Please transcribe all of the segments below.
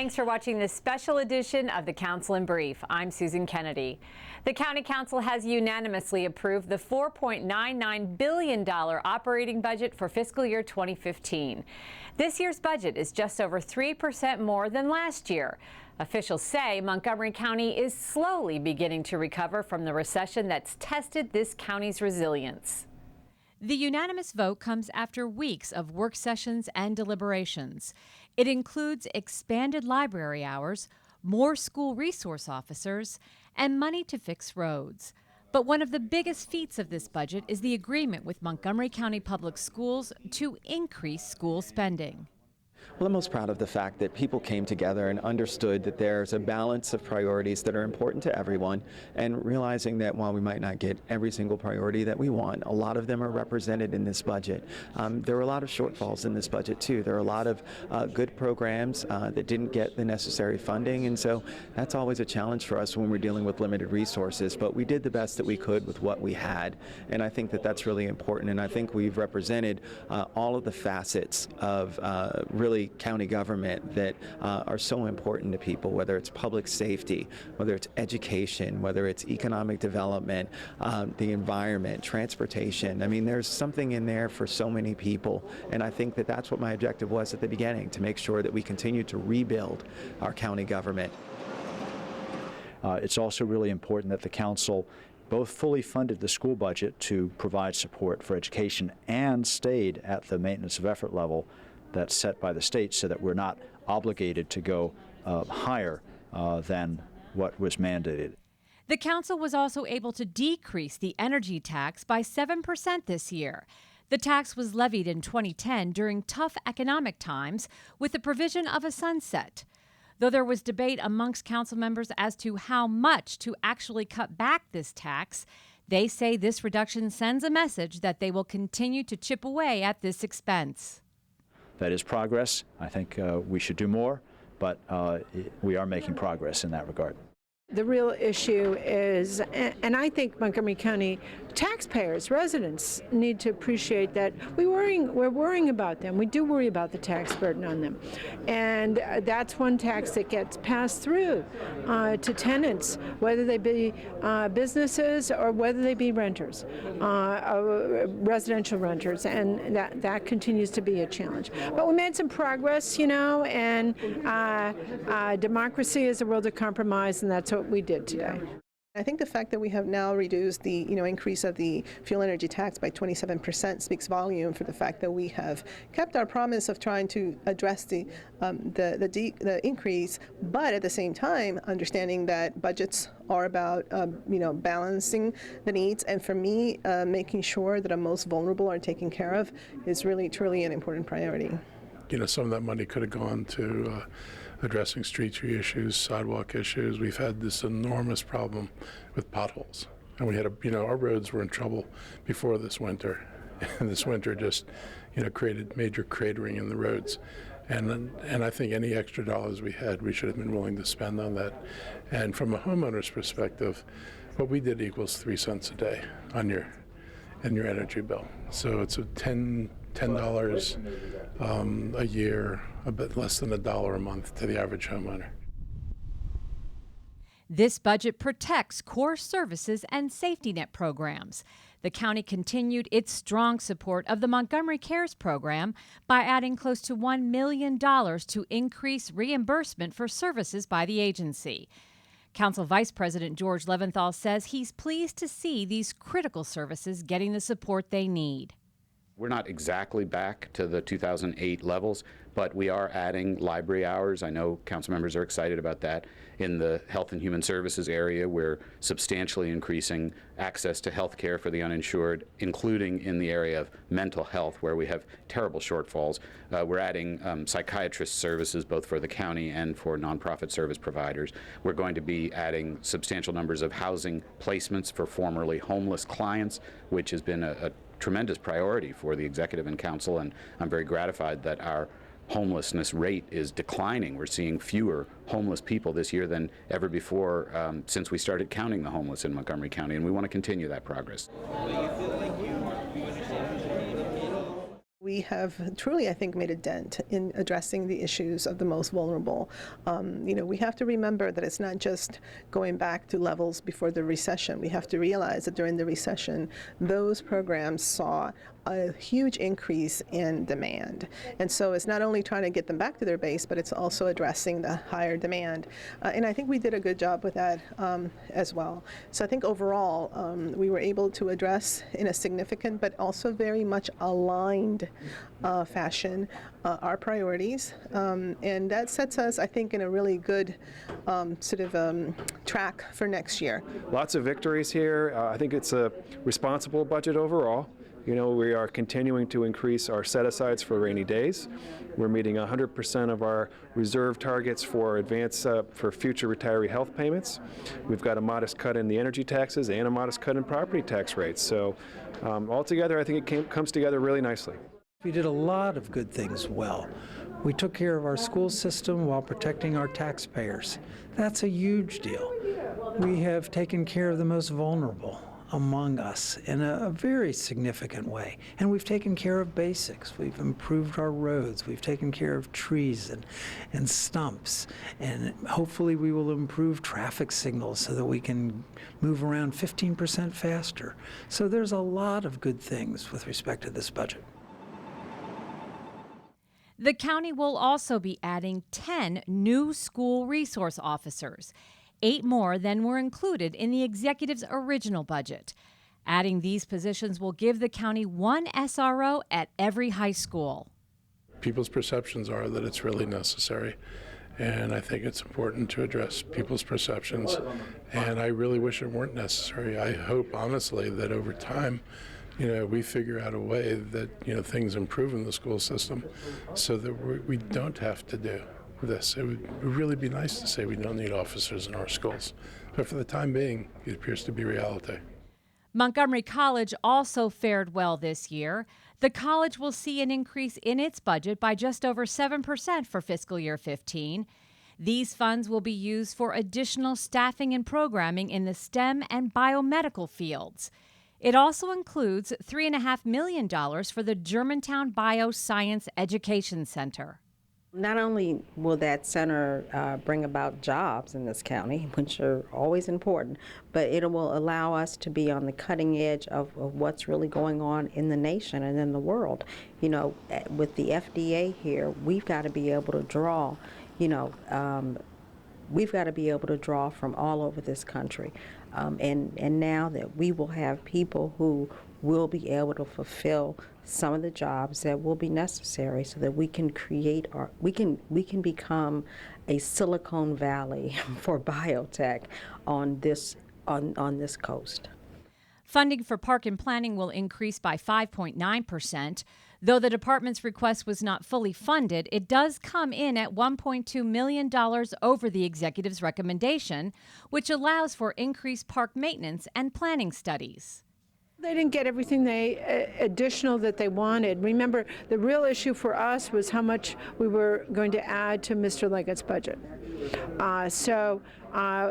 Thanks for watching this special edition of the Council in Brief. I'm Susan Kennedy. The County Council has unanimously approved the $4.99 billion operating budget for fiscal year 2015. This year's budget is just over 3% more than last year. Officials say Montgomery County is slowly beginning to recover from the recession that's tested this county's resilience. The unanimous vote comes after weeks of work sessions and deliberations. It includes expanded library hours, more school resource officers, and money to fix roads. But one of the biggest feats of this budget is the agreement with Montgomery County Public Schools to increase school spending. Well, I'm most proud of the fact that people came together and understood that there's a balance of priorities that are important to everyone, and realizing that while we might not get every single priority that we want, a lot of them are represented in this budget. There were a lot of shortfalls in this budget too. There are a lot of good programs that didn't get the necessary funding, and so that's always a challenge for us when we're dealing with limited resources. But we did the best that we could with what we had, and I think that that's really important. And I think we've represented all of the facets of really county government that are so important to people, whether it's public safety, whether it's education, whether it's economic development, the environment, transportation. I mean, there's something in there for so many people, and I think that that's what my objective was at the beginning, to make sure that we continue to rebuild our county government. It's also really important that the council both fully funded the school budget to provide support for education and stayed at the maintenance of effort level that's set by the state, so that we're not obligated to go higher than what was mandated. The council was also able to decrease the energy tax by 7% this year. The tax was levied in 2010 during tough economic times with the provision of a sunset. Though there was debate amongst council members as to how much to actually cut back this tax, they say this reduction sends a message that they will continue to chip away at this expense. That is progress. I think we should do more, but we are making progress in that regard. The real issue is, and I think Montgomery County taxpayers, residents, need to appreciate that we're worrying about them. We do worry about the tax burden on them. And that's one tax that gets passed through to tenants, whether they be businesses or whether they be renters, residential renters, and that continues to be a challenge. But we made some progress, you know, and democracy is a world of compromise, and that's what we did today. I think the fact that we have now reduced the increase of the fuel energy tax by 27% speaks volume for the fact that we have kept our promise of trying to address the increase, but at the same time understanding that budgets are about balancing the needs, and for me making sure that our most vulnerable are taken care of is really truly an important priority. You know, some of that money could have gone to addressing street tree issues, sidewalk issues. We've had this enormous problem with potholes, and we had our roads were in trouble before this winter, and this winter just created major cratering in the roads. And I think any extra dollars we had, we should have been willing to spend on that. And from a homeowner's perspective, what we did equals 3 cents a day on your energy bill. So it's $10 a year, a bit less than $1 a month to the average homeowner. This budget protects core services and safety net programs. The county continued its strong support of the Montgomery Cares program by adding close to $1 million to increase reimbursement for services by the agency. Council Vice President George Leventhal says he's pleased to see these critical services getting the support they need. We're not exactly back to the 2008 levels, but we are adding library hours. I know council members are excited about that. In the Health and Human Services area, we're substantially increasing access to health care for the uninsured, including in the area of mental health, where we have terrible shortfalls. We're adding psychiatrist services both for the county and for nonprofit service providers. We're going to be adding substantial numbers of housing placements for formerly homeless clients, which has been a tremendous priority for the executive and council, and I'm very gratified that our homelessness rate is declining. We're seeing fewer homeless people this year than ever before since we started counting the homeless in Montgomery County, and we want to continue that progress. We have truly, I think, made a dent in addressing the issues of the most vulnerable. We have to remember that it's not just going back to levels before the recession. We have to realize that during the recession, those programs saw a huge increase in demand. And so it's not only trying to get them back to their base, but it's also addressing the higher demand. And I think we did a good job with that as well. So I think overall, we were able to address in a significant but also very much aligned fashion our priorities. And that sets us, I think, in a really good track for next year. Lots of victories here. I think it's a responsible budget overall. We are continuing to increase our set-asides for rainy days. We're meeting 100% of our reserve targets for advance for future retiree health payments. We've got a modest cut in the energy taxes and a modest cut in property tax rates. So altogether, I think it comes together really nicely. We did a lot of good things well. We took care of our school system while protecting our taxpayers. That's a huge deal. We have taken care of the most vulnerable among us in a very significant way. And we've taken care of basics. We've improved our roads. We've taken care of trees and stumps. And hopefully we will improve traffic signals so that we can move around 15% faster. So there's a lot of good things with respect to this budget. The county will also be adding 10 new school resource officers, 8 more than were included in the executive's original budget. Adding these positions will give the county 1 SRO at every high school. People's perceptions are that it's really necessary, and I think it's important to address people's perceptions, and I really wish it weren't necessary. I hope, honestly, that over time, we figure out a way that, things improve in the school system so that we don't have to do this. It would really be nice to say we don't need officers in our schools, but for the time being, it appears to be reality. Montgomery College also fared well this year. The college will see an increase in its budget by just over 7% for fiscal year 15. These funds will be used for additional staffing and programming in the STEM and biomedical fields. It also includes $3.5 million for the Germantown Bioscience Education Center. Not only will that center bring about jobs in this county, which are always important, but it will allow us to be on the cutting edge of what's really going on in the nation and in the world. With the FDA here, we've got to be able to draw, we've got to be able to draw from all over this country. And now that we will have people who will be able to fulfill some of the jobs that will be necessary so that we can create we can become a Silicon Valley for biotech on this coast. Funding for park and planning will increase by 5.9%. Though the department's request was not fully funded, it does come in at $1.2 million over the executive's recommendation, which allows for increased park maintenance and planning studies. They didn't get everything additional that they wanted. Remember, the real issue for us was how much we were going to add to Mr. Leggett's budget. So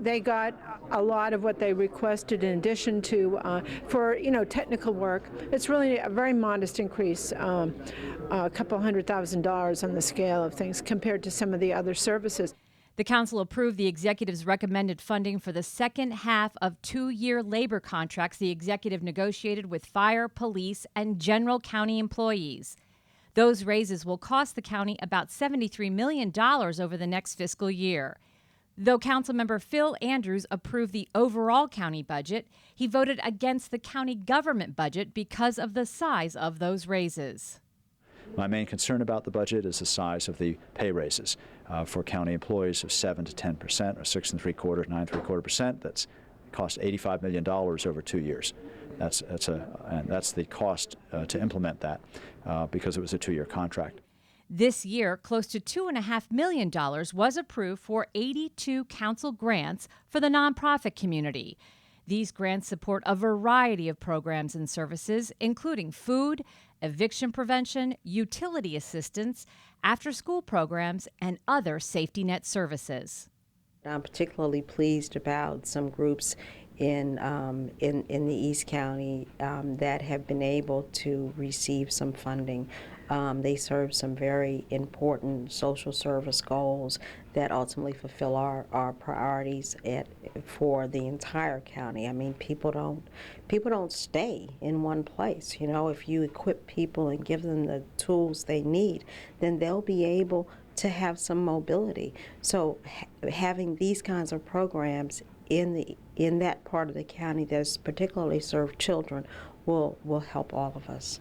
they got a lot of what they requested in addition to for technical work. It's really a very modest increase, a couple $100,000 on the scale of things compared to some of the other services. The council approved the executive's recommended funding for the second half of 2-year labor contracts the executive negotiated with fire, police, and general county employees. Those raises will cost the county about $73 million over the next fiscal year. Though Councilmember Phil Andrews approved the overall county budget, he voted against the county government budget because of the size of those raises. My main concern about the budget is the size of the pay raises for county employees of 7 to 10%, or 6 3/4, 9 3/4%. That's cost $85 million over 2 years. That's the cost to implement that because it was a 2-year contract. This year, close to $2.5 million was approved for 82 council grants for the nonprofit community. These grants support a variety of programs and services, including food, eviction prevention, utility assistance, after-school programs, and other safety net services. I'm particularly pleased about some groups in the East County that have been able to receive some funding. They serve some very important social service goals that ultimately fulfill our priorities for the entire county. I mean, people don't stay in one place. You know, if you equip people and give them the tools they need, then they'll be able to have some mobility. So having these kinds of programs in that part of the county that's particularly served children will help all of us.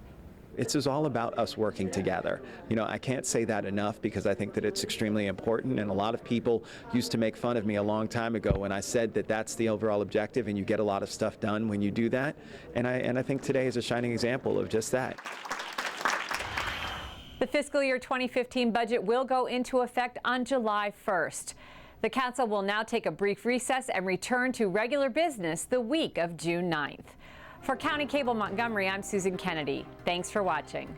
It's just all about us working together. You know, I can't say that enough because I think that it's extremely important, and a lot of people used to make fun of me a long time ago when I said that that's the overall objective and you get a lot of stuff done when you do that. And I think today is a shining example of just that. The fiscal year 2015 budget will go into effect on July 1st. The council will now take a brief recess and return to regular business the week of June 9th. For County Cable Montgomery, I'm Susan Kennedy. Thanks for watching.